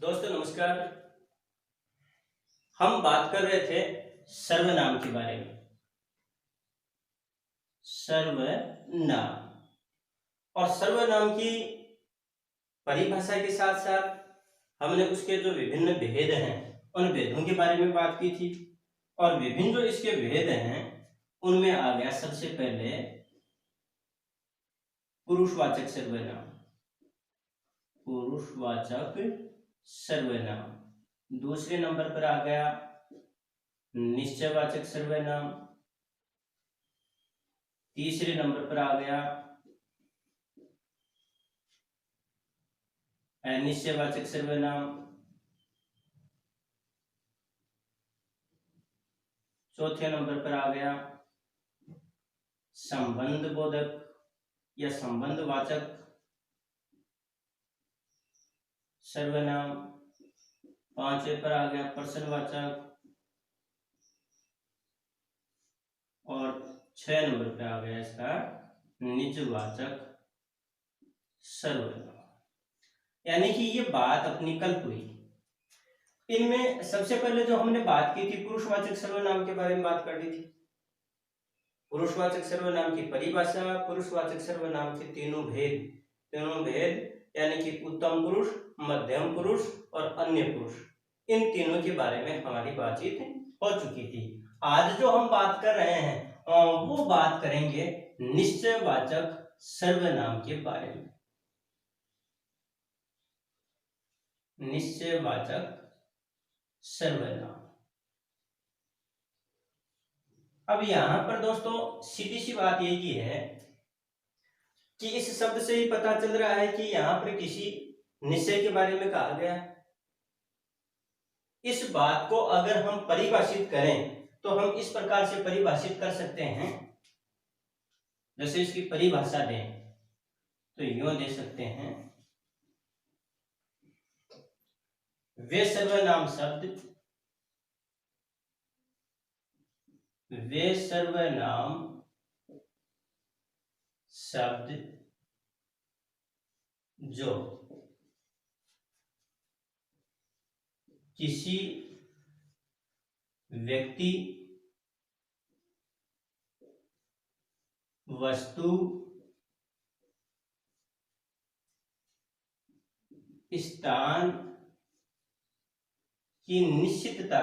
दोस्तों नमस्कार। हम बात कर रहे थे सर्वनाम के बारे में। सर्वनाम और सर्वनाम की परिभाषा के साथ साथ हमने उसके जो विभिन्न भेद हैं उन भेदों के बारे में बात की थी। और विभिन्न जो इसके भेद हैं उनमें आ गया सबसे पहले पुरुषवाचक सर्वनाम। पुरुषवाचक सर्वनाम। दूसरे नंबर पर आ गया निश्चयवाचक सर्वनाम। तीसरे नंबर पर आ गया अनिश्चयवाचक सर्वनाम। चौथे नंबर पर आ गया संबंध बोधक या संबंधवाचक सर्वनाम। पांचवे पर आ गया प्रश्नवाचक और 6 नंबर पे आ गया इसका निजवाचक सर्वनाम। यानी कि ये बात अपनी कल हुई। इनमें सबसे पहले जो हमने बात की थी पुरुषवाचक सर्वनाम के बारे में बात कर ली थी। पुरुषवाचक सर्वनाम की परिभाषा, पुरुषवाचक सर्वनाम के तीनों भेद यानी कि उत्तम पुरुष, मध्यम पुरुष और अन्य पुरुष, इन तीनों के बारे में हमारी बातचीत हो चुकी थी। आज जो हम बात कर रहे हैं वो बात करेंगे निश्चयवाचक सर्वनाम के बारे में। निश्चयवाचक सर्वनाम। अब यहां पर दोस्तों सीधी सी बात यही है कि इस शब्द से ही पता चल रहा है कि यहां पर किसी निश्चय के बारे में कहा गया है। इस बात को अगर हम परिभाषित करें तो हम इस प्रकार से परिभाषित कर सकते हैं, जैसे इसकी परिभाषा दें तो यूं दे सकते हैं, वे सर्वनाम शब्द जो किसी व्यक्ति, वस्तु, स्थान की निश्चितता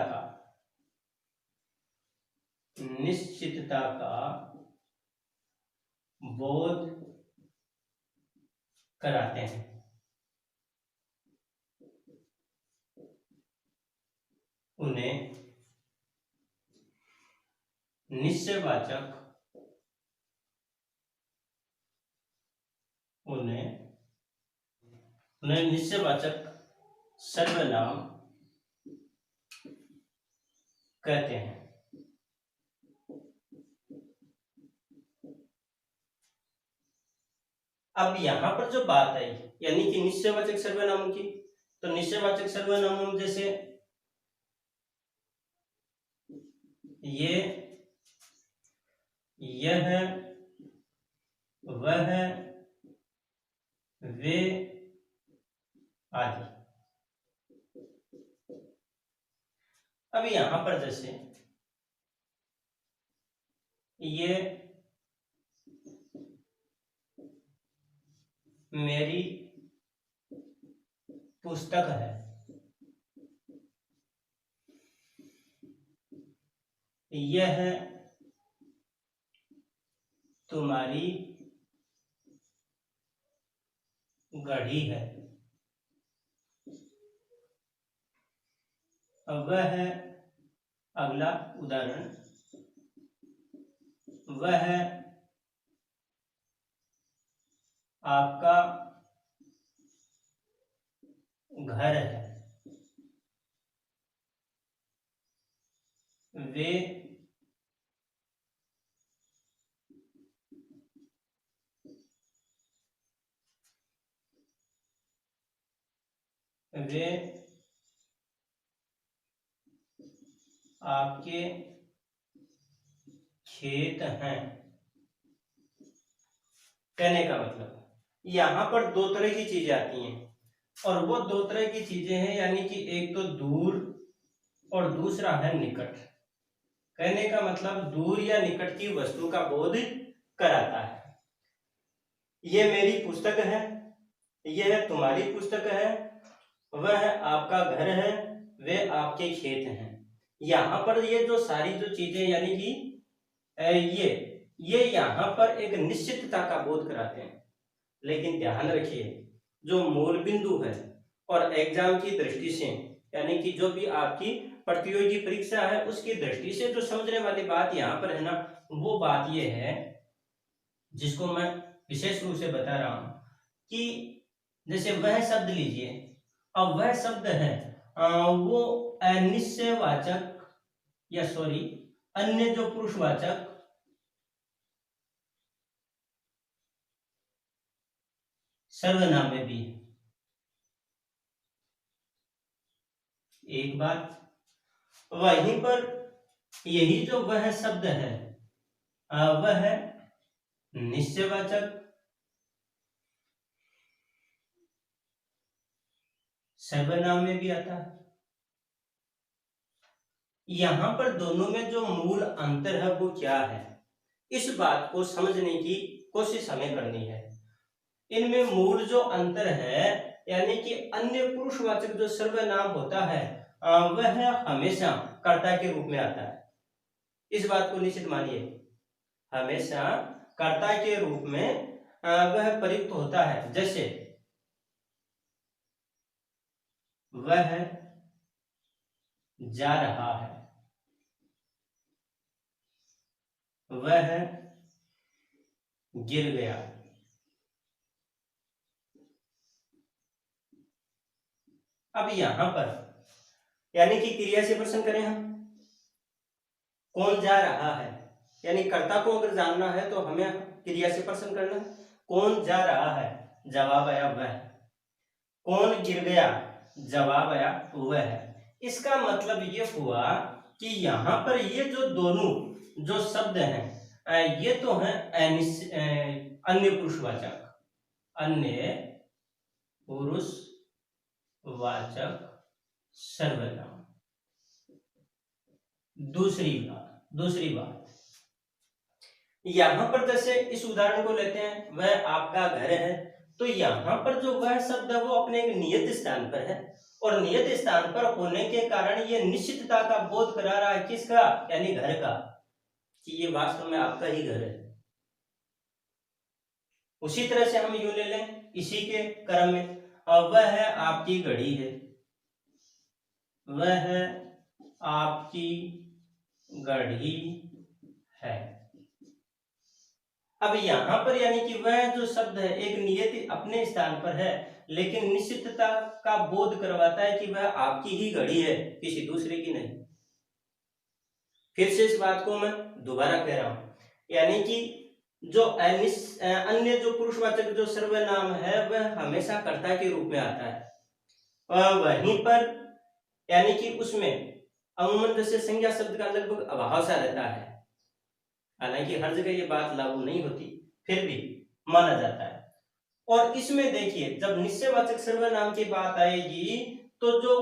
का बोध कराते हैं, उन्हें निश्चयवाचक सर्वनाम कहते हैं। अब यहां पर जो बात आई यानी कि निश्चयवाचक सर्वनाम की, तो निश्चयवाचक सर्वनाम में जैसे ये, यह, वह, वे आदि। अब यहां पर जैसे ये मेरी पुस्तक है, यह तुम्हारी घड़ी है, वह अगला उदाहरण, वह आपका घर है, वे आपके खेत हैं। कहने का मतलब यहां पर दो तरह की चीजें आती हैं। और वो दो तरह की चीजें हैं, यानी कि एक तो दूर और दूसरा है निकट। कहने का मतलब दूर या निकट की वस्तु का बोध कराता है। ये मेरी पुस्तक है, यह तुम्हारी पुस्तक है, वह आपका घर है, वे आपके खेत हैं। यहाँ पर ये जो सारी जो चीजें, यानी कि ये यहाँ पर एक निश्चितता का बोध कराते हैं। लेकिन ध्यान रखिए, जो मूल बिंदु है और एग्जाम की दृष्टि से, यानी कि जो भी आपकी प्रतियोगी परीक्षा है उसकी दृष्टि से जो समझने वाली बात यहाँ पर है ना, वो बात ये है जिसको मैं विशेष रूप से बता रहा हूं कि जैसे वह शब्द लीजिए, अब वह शब्द है वो निश्चयवाचक या सॉरी अन्य जो पुरुषवाचक सर्वनाम में भी है। एक बात, वहीं पर यही जो वह शब्द है वह निश्चयवाचक सर्वनाम में भी आता है। यहां पर दोनों में जो मूल अंतर है वो क्या है, इस बात को समझने की कोशिश हमें करनी है। इनमें मूल जो अंतर है, यानी कि अन्य पुरुषवाचक जो सर्वनाम होता है वह हमेशा कर्ता के रूप में आता है। इस बात को निश्चित मानिए, हमेशा कर्ता के रूप में वह प्रयुक्त होता है। जैसे वह जा रहा है, वह गिर गया। अब यहां पर यानी कि क्रिया से प्रश्न करें हम, कौन जा रहा है, यानी कर्ता को अगर जानना है तो हमें क्रिया से प्रश्न करना है। कौन जा रहा है, जवाब आया वह। कौन गिर गया, जवाब आया वह। इसका मतलब ये हुआ कि यहाँ पर ये जो दोनों जो शब्द हैं ये तो हैं अन्य पुरुषवाचक, अन्य पुरुषवाचक सर्वनाम। दूसरी बात यहां पर जैसे इस उदाहरण को लेते हैं, वह आपका घर है, तो यहां पर जो वह शब्द है वो अपने एक नियत स्थान पर है, और नियत स्थान पर होने के कारण ये निश्चितता का बोध करा रहा है। किसका, यानी घर का, कि ये वास्तव में आपका ही घर है। उसी तरह से हम यूं ले लें इसी के क्रम में, वह है आपकी घड़ी है, वह आपकी घड़ी है। अब यहां पर यानी कि वह जो शब्द है एक नियत अपने स्थान पर है, लेकिन निश्चितता का बोध करवाता है कि वह आपकी ही घड़ी है, किसी दूसरे की नहीं। फिर से इस बात को मैं दोबारा कह रहा हूं, यानी कि जो अन्य जो पुरुषवाचक जो सर्वनाम है वह हमेशा कर्ता के रूप में आता है। वहीं पर यानी कि उसमें अमूमन जैसे संज्ञा शब्द का लगभग अभाव सा रहता है। हालांकि हर जगह ये बात लागू नहीं होती, फिर भी माना जाता है। और इसमें देखिए, जब निश्चयवाचक सर्वनाम की बात आएगी तो जो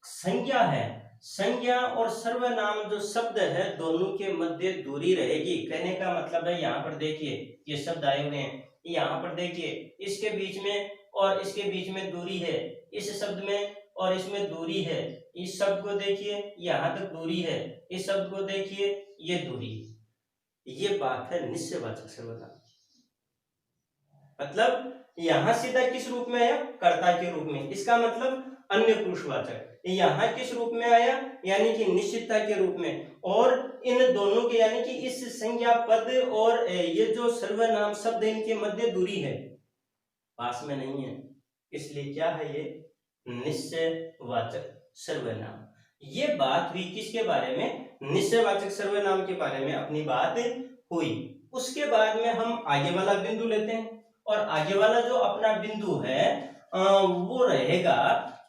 संज्ञा है, संज्ञा और सर्वनाम जो शब्द है दोनों के मध्य दूरी रहेगी। कहने का मतलब है यहाँ पर देखिए ये शब्द आए हुए हैं, यहाँ पर देखिए इसके बीच में और इसके बीच में दूरी है, इस शब्द में और इसमें दूरी है, इस शब्द को देखिए यहाँ तक दूरी है, इस शब्द को देखिए ये दूरी। ये बात है निश्चयवाचक सर्वनाम। मतलब यहां सीधा किस रूप में आया, कर्ता के रूप में। इसका मतलब अन्य पुरुषवाचक यहां किस रूप में आया, यानी कि निश्चितता के रूप में। और इन दोनों के यानी कि इस संज्ञा पद और ये जो सर्वनाम शब्द इनके मध्य दूरी है, पास में नहीं है, इसलिए क्या है ये निश्चयवाचक सर्वनाम। ये बात हुई किसके बारे में, निश्चयवाचक सर्वनाम के बारे में अपनी बात हुई। उसके बाद में हम आगे वाला बिंदु लेते हैं, और आगे वाला जो अपना बिंदु है वो रहेगा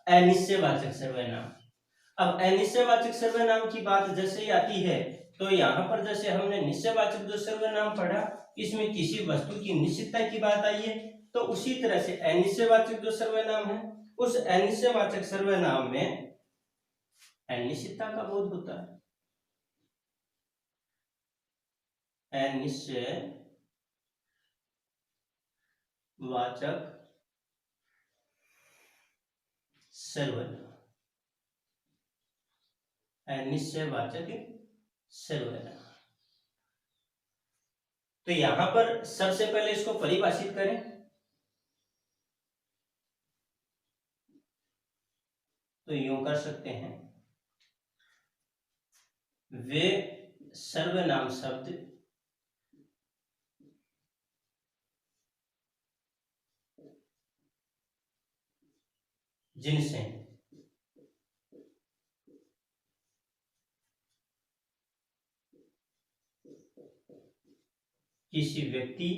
अनिश्चयवाचक सर्वनाम। अब अनिश्चयवाचक सर्वनाम की बात जैसे ही आती है तो यहाँ पर जैसे हमने निश्चयवाचक जो सर्वनाम पढ़ा, इसमें किसी वस्तु की निश्चितता की बात आई है, तो उसी तरह से अनिश्चयवाचक जो सर्वनाम है, उस अनिश्चयवाचक सर्वनाम में अनिश्चितता का बोध होता है। अनिश्चयवाचक सर्वनाम, अनिश्चयवाचक सर्वनाम। तो यहां पर सबसे पहले इसको परिभाषित करें। तो यूं कर सकते हैं, वे सर्वनाम शब्द जिनसे किसी व्यक्ति,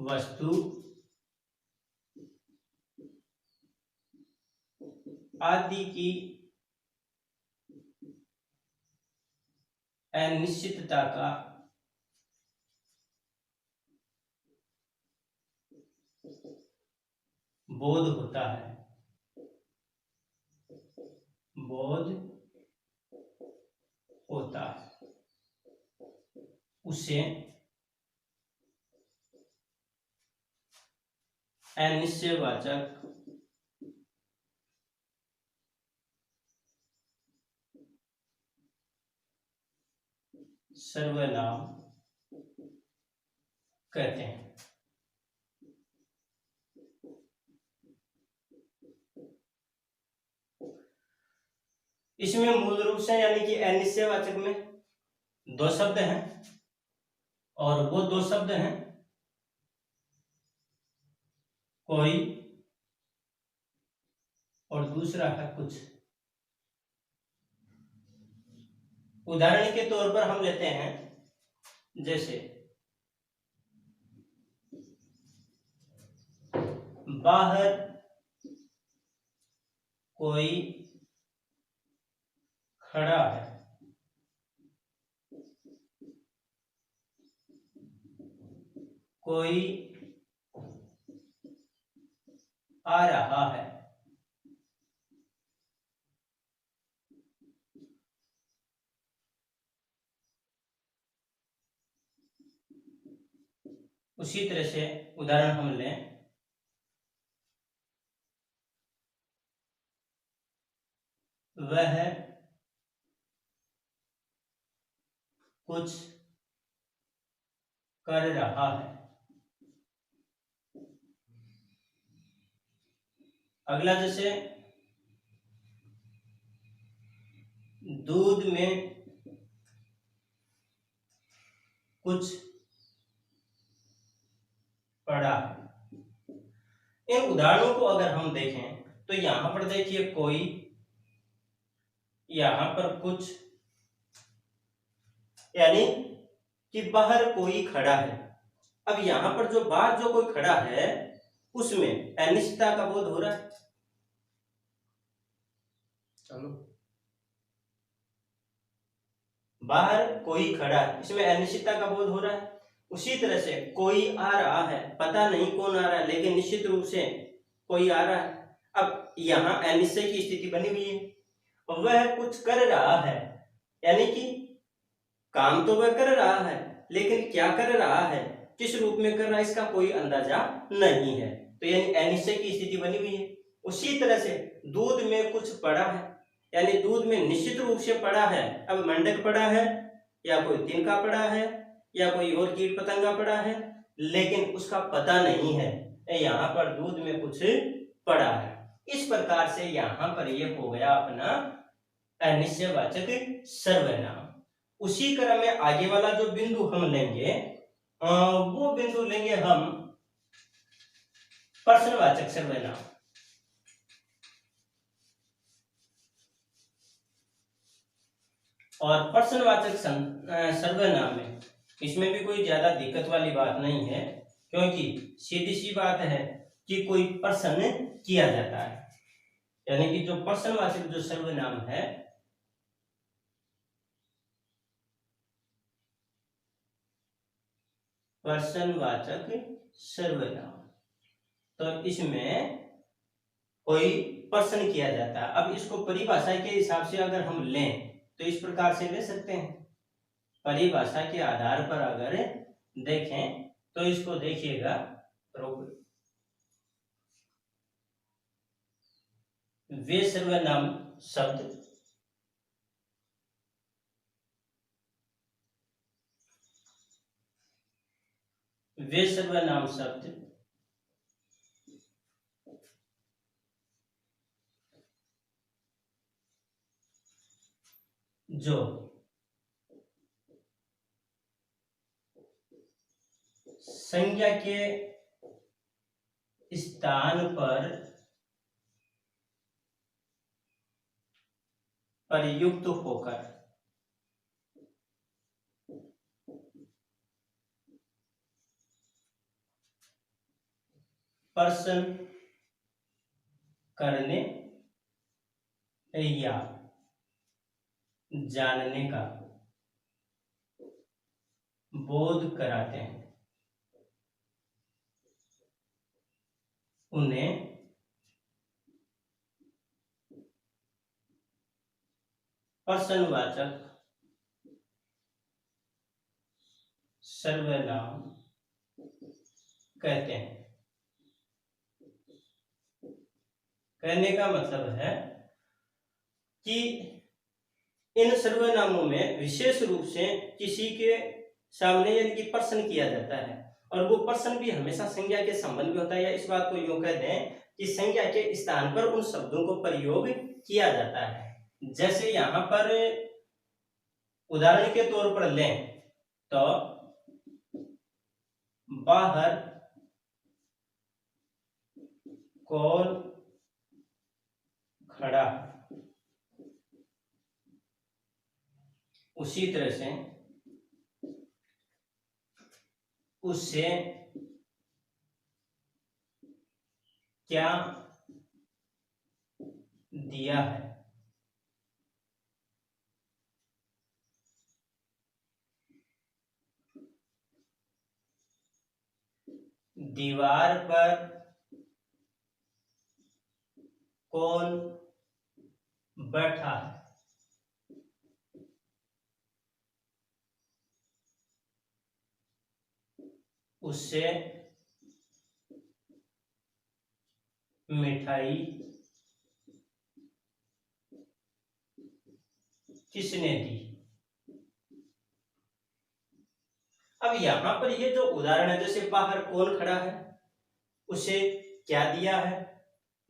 वस्तु आदि की अनिश्चितता का बोध होता है, बोध होता है, उसे अनिश्चयवाचक सर्वनाम कहते हैं। इसमें मूल रूप से यानी कि अनिश्चयवाचक में दो शब्द हैं, और वो दो शब्द हैं कोई और दूसरा है कुछ। उदाहरण के तौर पर हम लेते हैं, जैसे बाहर कोई खड़ा है, कोई आ रहा है। उसी तरह से उदाहरण हम लें, वह कुछ कर रहा है। अगला जैसे दूध में कुछ पड़ा है। इन उदाहरणों को अगर हम देखें तो यहां पर देखिए कोई, यहां पर कुछ, यानी कि बाहर कोई खड़ा है। अब यहां पर जो बाहर जो कोई खड़ा है उसमें अनिश्चितता का बोध हो रहा है। चलो, बाहर कोई खड़ा है, इसमें अनिश्चितता का बोध हो रहा है। उसी तरह से कोई आ रहा है, पता नहीं कौन आ रहा है लेकिन निश्चित रूप से कोई आ रहा है। अब यहाँ अनिश्चय की स्थिति बनी हुई है। वह कुछ कर रहा है, यानी कि काम तो वह कर रहा है लेकिन क्या कर रहा है, किस रूप में कर रहा है, इसका कोई अंदाजा नहीं है। तो यानी अनिश्चय की स्थिति बनी हुई है। उसी तरह से दूध में कुछ पड़ा है, यानी दूध में निश्चित रूप से पड़ा है। अब मेंढक पड़ा है या कोई तिनका पड़ा है या कोई और कीट पतंगा पड़ा है, लेकिन उसका पता नहीं है। यहाँ पर दूध में कुछ पड़ा है। इस प्रकार से यहाँ पर ये हो गया अपना अनिश्चयवाचक सर्वनाम। उसी क्रम में आगे वाला जो बिंदु हम लेंगे वो बिंदु लेंगे हम प्रश्नवाचक सर्वनाम। और प्रश्नवाचक सर्वनाम में इसमें भी कोई ज्यादा दिक्कत वाली बात नहीं है, क्योंकि सीधी सी बात है कि कोई प्रश्न किया जाता है। यानी कि जो प्रश्नवाचक जो सर्वनाम है पर्सनवाचक सर्वनाम। तो इसमें कोई पर्सन किया जाता है। अब इसको परिभाषा के हिसाब से अगर हम लें तो इस प्रकार से ले सकते हैं। परिभाषा के आधार पर अगर देखें तो इसको देखिएगा, वे सर्वनाम शब्द जो संज्ञा के स्थान पर प्रयुक्त होकर प्रश्न करने या जानने का बोध कराते हैं, उन्हें पर्सनवाचक सर्वनाम कहते हैं। कहने का मतलब है कि इन सर्वनामों में विशेष रूप से किसी के सामने यानी कि पर्सन किया जाता है, और वो पर्सन भी हमेशा संज्ञा के संबंध में होता है, या इस बात को यूं कह दें कि संज्ञा के स्थान पर उन शब्दों को प्रयोग किया जाता है। जैसे यहाँ पर उदाहरण के तौर पर लें तो बाहर कौन खड़ा, उसी तरह से उससे क्या दिया है, दीवार पर कौन बैठा है, उससे मिठाई किसने दी। अब यहां पर ये जो उदाहरण है, जैसे बाहर कौन खड़ा है, उसे क्या दिया है,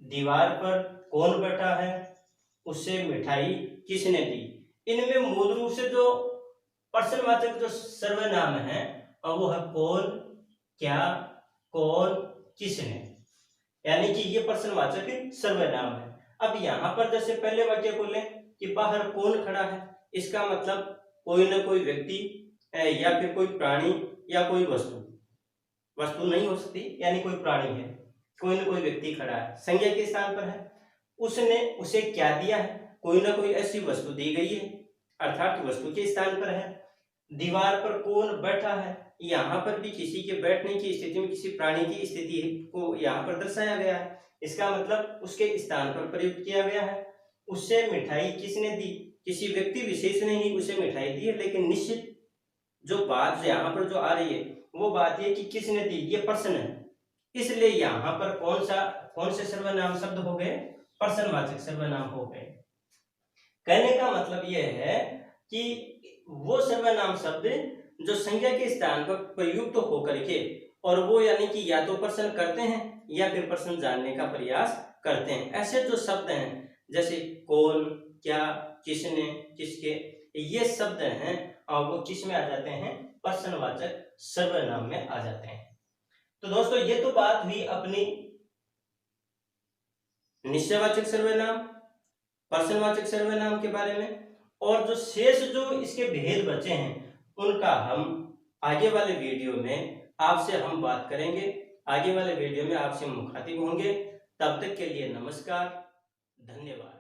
दीवार पर कौन बैठा है, उससे मिठाई किसने दी, इनमें मूल रूप से जो पर्सनवाचक जो सर्वनाम है वो है कौन, क्या, कौन, किसने, यानी कि ये पर्सनवाचक सर्वनाम है। अब यहाँ पर जैसे पहले वाक्य को लें कि बाहर कौन खड़ा है, इसका मतलब कोई ना कोई व्यक्ति या फिर कोई प्राणी या कोई वस्तु नहीं हो सकती, यानी कोई प्राणी है, कोई ना कोई व्यक्ति खड़ा है, संज्ञा के स्थान पर है। उसने उसे क्या दिया है, कोई ना कोई ऐसी वस्तु दी गई है, अर्थात वस्तु के स्थान पर है। दीवार पर कौन बैठा है, यहाँ पर भी किसी के बैठने की स्थिति में किसी प्राणी की स्थिति को यहाँ पर दर्शाया गया है, इसका मतलब उसके स्थान पर प्रयुक्त किया गया है। उससे मिठाई किसने दी, किसी व्यक्ति विशेष ने ही उसे मिठाई दी है, लेकिन निश्चित जो बात यहाँ पर जो आ रही है वो बात ये कि किसने दी, ये प्रश्न है, इसलिए यहाँ पर कौन से सर्वनाम शब्द हो गए, पर्सनवाचक सर्वनाम हो गए। कहने का मतलब यह है कि वो सर्वनाम शब्द जो संज्ञा के स्थान पर प्रयुक्त होकर के, और वो यानी कि या तो प्रश्न करते हैं या फिर प्रश्न जानने का प्रयास करते हैं, ऐसे जो शब्द हैं जैसे कौन, क्या, किसने, किसके, ये शब्द हैं और वो किस में आ जाते हैं, पर्सनवाचक सर्वनाम में आ जाते हैं। तो दोस्तों ये तो बात हुई अपनी निश्चयवाचक सर्वनाम, पर्सनवाचक सर्वनाम के बारे में, और जो शेष जो इसके भेद बचे हैं उनका हम आगे वाले वीडियो में आपसे हम बात करेंगे, आगे वाले वीडियो में आपसे मुखातिब होंगे। तब तक के लिए नमस्कार, धन्यवाद।